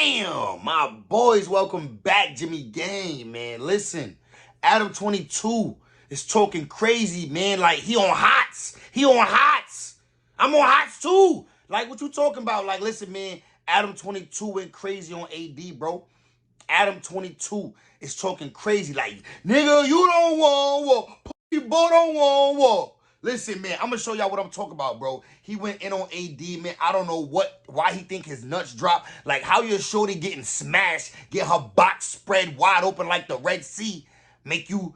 Damn, my boys, welcome back, Jimmy Gang, man. Listen, Adam 22 is talking crazy, man. Like, he on hots. He on hots. I'm on hots, too. Like, what you talking about? Like, listen, man, Adam 22 went crazy on AD, bro. Adam 22 is talking crazy. Like, nigga, you don't want war. Pussy boy don't want war. Listen, man, I'm going to show y'all what I'm talking about, bro. He went in on AD, man. I don't know why he think his nuts drop. Like, how your shorty getting smashed, get her box spread wide open like the Red Sea, make you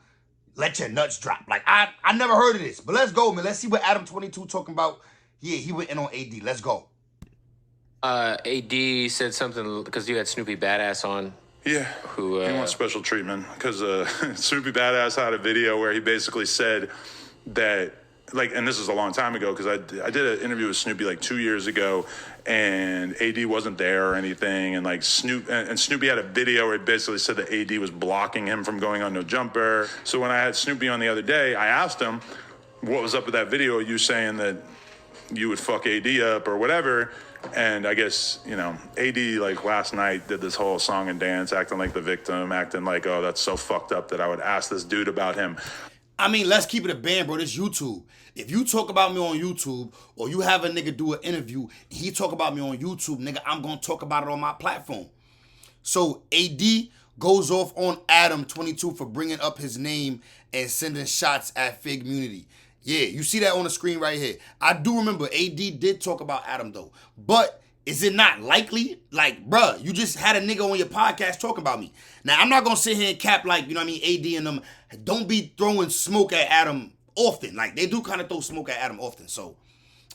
let your nuts drop. Like, I never heard of this. But let's go, man. Let's see what Adam 22 talking about. Yeah, he went in on AD. Let's go. AD said something because you had Snoopy Badass on. Yeah, who he wants special treatment because Snoopy Badass had a video where he basically said that, like, and this is a long time ago because I did an interview with Snoopy like 2 years ago, and AD wasn't there or anything, and like Snoopy had a video where he basically said that AD was blocking him from going on No Jumper. So when I had Snoopy on the other day, I asked him what was up with that video, you saying that you would fuck AD up or whatever. And I guess, you know, AD, like, last night did this whole song and dance, acting like the victim, acting like, oh, that's so fucked up that I would ask this dude about him. I mean, let's keep it a band, bro. This YouTube. If you talk about me on YouTube, or you have a nigga do an interview, he talk about me on YouTube, nigga, I'm going to talk about it on my platform. So AD goes off on Adam 22 for bringing up his name and sending shots at figgmunity. Yeah, you see that on the screen right here. I do remember AD did talk about Adam, though. But is it not likely? Like, bruh, you just had a nigga on your podcast talking about me. Now, I'm not going to sit here and cap, like, you know what I mean, AD and them. Don't be throwing smoke at Adam often. Like, they do kind of throw smoke at Adam often. So,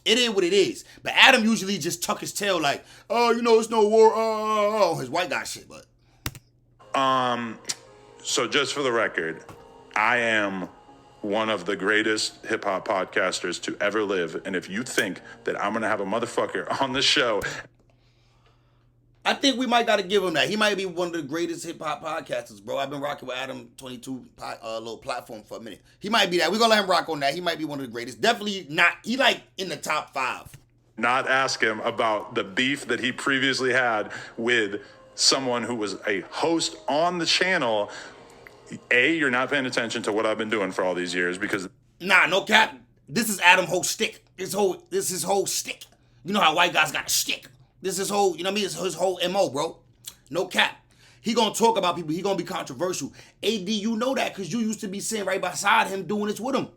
it is what it is. But Adam usually just tuck his tail like, oh, you know, it's no war. His white guy shit, but. So just for the record, I am one of the greatest hip-hop podcasters to ever live. And if you think that I'm going to have a motherfucker on the show... I think we might got to give him that. He might be one of the greatest hip-hop podcasters, bro. I've been rocking with Adam 22 little platform for a minute. He might be that. We're going to let him rock on that. He might be one of the greatest. Definitely not. He like in the top 5. Not ask him about the beef that he previously had with someone who was a host on the channel. A, you're not paying attention to what I've been doing for all these years because... Nah, no cap. This is Adam whole stick. This is his whole stick. You know how white guys got a stick. This is whole, you know what I mean? It's his whole MO, bro. No cap. He gonna talk about people. He gonna be controversial. AD, you know that because you used to be sitting right beside him doing this with him.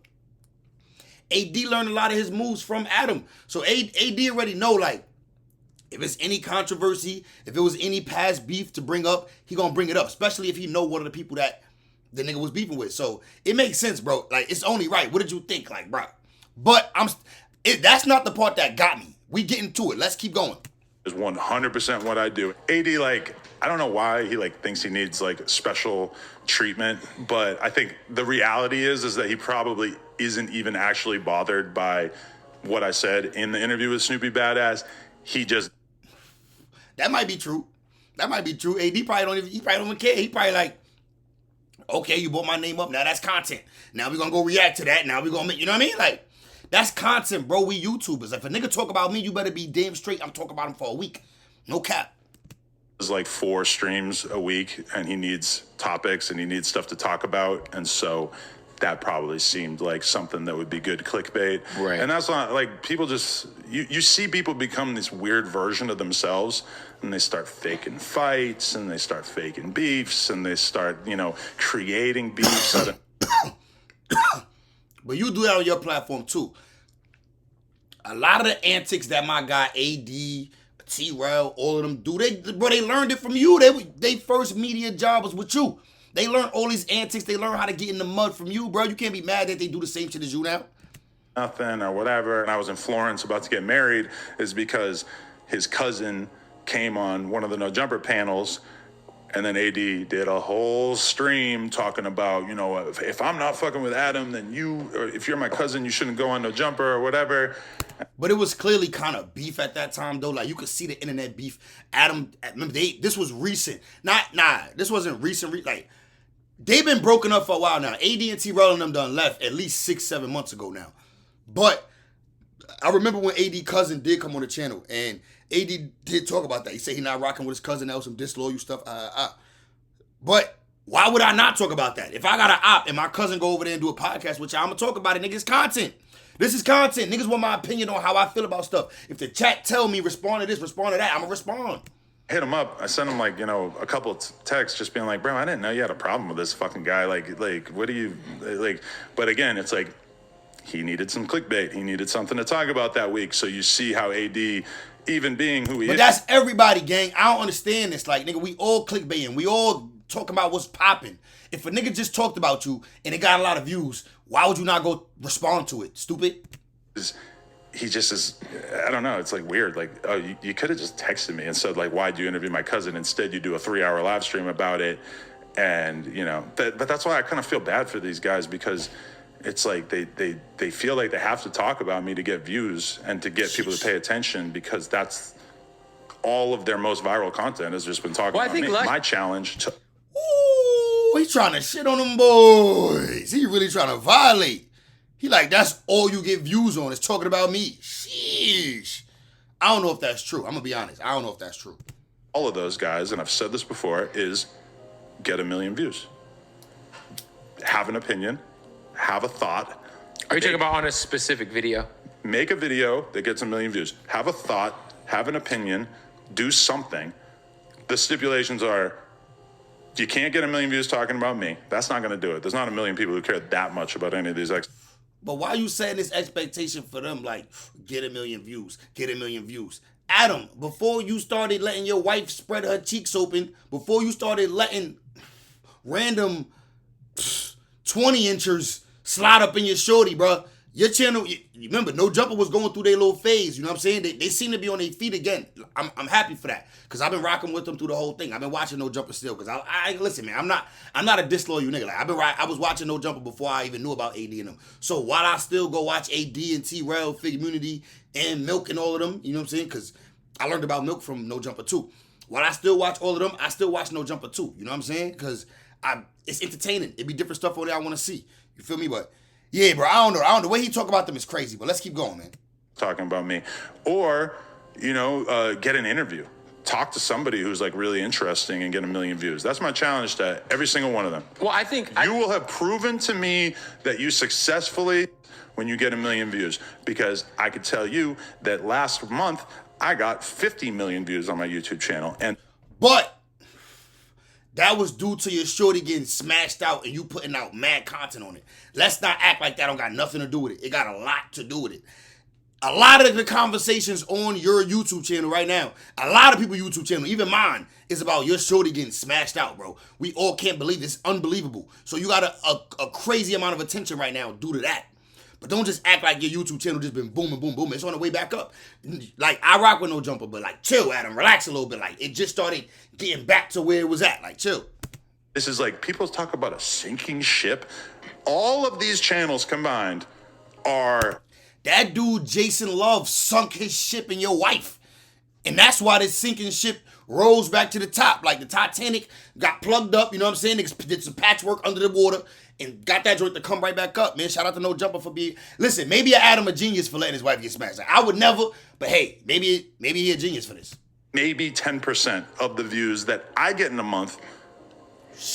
AD learned a lot of his moves from Adam. So AD already know, like, if it's any controversy, if it was any past beef to bring up, he gonna bring it up. Especially if he know one of the people that the nigga was beefing with. So it makes sense, bro. Like, it's only right. What did you think? Like, bro. But that's not the part that got me. We getting to it. Let's keep going. Is 100% what I do. AD, like, I don't know why he, like, thinks he needs, like, special treatment, but I think the reality is that he probably isn't even actually bothered by what I said in the interview with Snoopy Badass. He just... That might be true. That might be true. AD probably don't even care. He probably like, okay, you brought my name up. Now that's content. Now we're going to go react to that. Now we're going to make, you know what I mean? Like, that's content, bro. We YouTubers. If a nigga talk about me, you better be damn straight. I'm talking about him for a week. No cap. There's like 4 streams a week, and he needs topics, and he needs stuff to talk about. And so that probably seemed like something that would be good clickbait. Right. And that's not, like, people just, you see people become this weird version of themselves, and they start faking fights, and they start faking beefs, and they start, you know, creating beefs out of... But you do that on your platform too. A lot of the antics that my guy AD, T-Rail, all of them do, they learned it from you. They first media job was with you. They learned all these antics. They learned how to get in the mud from you, bro. You can't be mad that they do the same shit as you now. Nothing or whatever. And I was in Florence about to get married is because his cousin came on one of the No Jumper panels. And then AD did a whole stream talking about, you know, if I'm not fucking with Adam, then you, or if you're my cousin, you shouldn't go on No Jumper or whatever. But it was clearly kind of beef at that time, though. Like, you could see the internet beef. Adam, remember, this was recent. This wasn't recent. Like, they've been broken up for a while now. AD and T-Rail and them done left at least 6-7 months ago now. But I remember when AD cousin did come on the channel, and AD did talk about that. He said he not rocking with his cousin. That was some disloyal stuff. But why would I not talk about that? If I got an op and my cousin go over there and do a podcast with y'all, I'm gonna talk about it. Niggas, content. This is content. Niggas want my opinion on how I feel about stuff. If the chat tell me respond to this, respond to that, I'm gonna respond. Hit him up. I sent him like, a couple of texts just being like, bro, I didn't know you had a problem with this fucking guy. Like, what do you, like, but again, it's like, he needed some clickbait. He needed something to talk about that week. So you see how AD, even being who he is. But that's everybody, gang. I don't understand this. Like, nigga, we all clickbaiting. We all talking about what's popping. If a nigga just talked about you and it got a lot of views, why would you not go respond to it? Stupid. He just is, I don't know, it's like weird. Like, oh, you could have just texted me and said, like, why'd you interview my cousin? Instead, you do a 3-hour live stream about it. And, but that's why I kind of feel bad for these guys, because it's like they feel like they have to talk about me to get views and to get people to pay attention, because that's all of their most viral content has just been talking about me. My challenge to... Ooh, he trying to shit on them boys. He really trying to violate. He like, that's all you get views on is talking about me. Sheesh. I don't know if that's true. I'm going to be honest. I don't know if that's true. All of those guys, and I've said this before, is get 1 million views. Have an opinion. Have a thought. Are you talking about on a specific video? Make a video that gets 1 million views. Have a thought. Have an opinion. Do something. The stipulations are, you can't get 1 million views talking about me. That's not going to do it. There's not 1 million people who care that much about any of these But why you setting this expectation for them, like, get 1 million views, get 1 million views? Adam, before you started letting your wife spread her cheeks open, before you started letting random 20-inchers slide up in your shorty, bro, your channel, you remember, No Jumper was going through their little phase, you know what I'm saying? They seem to be on their feet again. I'm happy for that, because I've been rocking with them through the whole thing. I've been watching No Jumper still, because I listen, man, I'm not a disloyal nigga. Like, I was watching No Jumper before I even knew about AD and them. So while I still go watch AD and T-Rail, figgmunity, and Milk and all of them, you know what I'm saying? Because I learned about Milk from No Jumper too. While I still watch all of them, I still watch No Jumper too, you know what I'm saying? Because it's entertaining. It be different stuff on there I want to see. You feel me? But yeah, bro, I don't know. The way he talk about them is crazy, but let's keep going, man. Talking about me. Or, get an interview. Talk to somebody who's like really interesting and get 1 million views. That's my challenge to every single one of them. Well, I think you will have proven to me that you successfully when you get 1 million views, because I could tell you that last month I got 50 million views on my YouTube channel. But that was due to your shorty getting smashed out and you putting out mad content on it. Let's not act like that don't got nothing to do with it. It got a lot to do with it. A lot of the conversations on your YouTube channel right now, a lot of people's YouTube channel, even mine, is about your shorty getting smashed out, bro. We all can't believe this. It's unbelievable. So you got a crazy amount of attention right now due to that. But don't just act like your YouTube channel just been booming, boom, boom. It's on the way back up. Like, I rock with No Jumper, but like, chill, Adam. Relax a little bit. Like, it just started getting back to where it was at. Like, chill. This is like, people talk about a sinking ship. All of these channels combined are... That dude, Jason Love, sunk his ship in your wife. And that's why this sinking ship rose back to the top. Like the Titanic got plugged up, you know what I'm saying? They did some patchwork under the water and got that joint to come right back up, man. Shout out to No Jumper for being... Listen, maybe Adam a genius for letting his wife get smashed. Like, I would never, but hey, maybe he a genius for this. Maybe 10% of the views that I get in a month,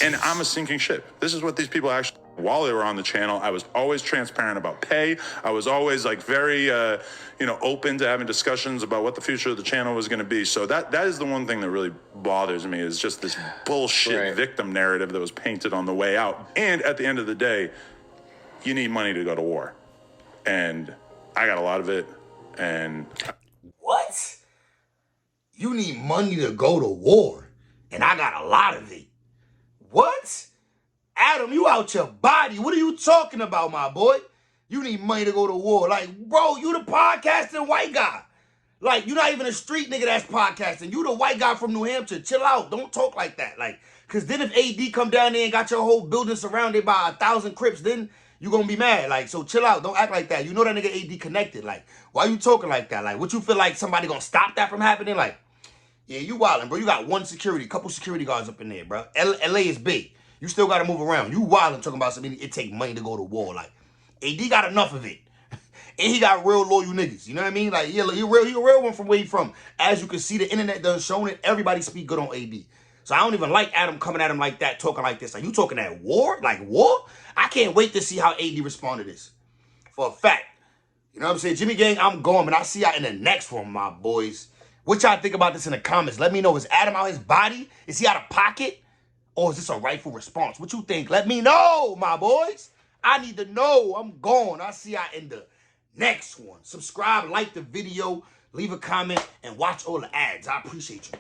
and I'm a sinking ship. This is what these people actually... While they were on the channel, I was always transparent about pay. I was always like very, open to having discussions about what the future of the channel was going to be. So that is the one thing that really bothers me, is just this bullshit victim narrative that was painted on the way out. And at the end of the day, you need money to go to war. And I got a lot of it. And what? You need money to go to war, and I got a lot of it. What? Adam, you out your body. What are you talking about, my boy? You need money to go to war. Like, bro, you the podcasting white guy. Like, you're not even a street nigga that's podcasting. You the white guy from New Hampshire. Chill out. Don't talk like that. Like, because then if AD come down there and got your whole building surrounded by 1,000 Crips, then you going to be mad. Like, so chill out. Don't act like that. You know that nigga AD connected. Like, why you talking like that? Like, what you feel like somebody going to stop that from happening? Like, yeah, you wildin', bro. You got one security, couple security guards up in there, bro. LA is big. You still got to move around. You wildin' talking about something, it take money to go to war. Like, AD got enough of it. And he got real loyal niggas. You know what I mean? Like, he a real one from where he from. As you can see, the internet done shown it. Everybody speak good on AD. So I don't even like Adam coming at him like that, talking like this. Like, you talking at war? Like, war? I can't wait to see how AD respond to this. For a fact. You know what I'm saying? Jimmy Gang, I'm going, man. I'll see y'all in the next one, my boys. What y'all think about this in the comments? Let me know. Is Adam out his body? Is he out of pocket? Or is this a rightful response? What you think? Let me know, my boys. I need to know. I'm gone. I'll see y'all in the next one. Subscribe, like the video, leave a comment, and watch all the ads. I appreciate you.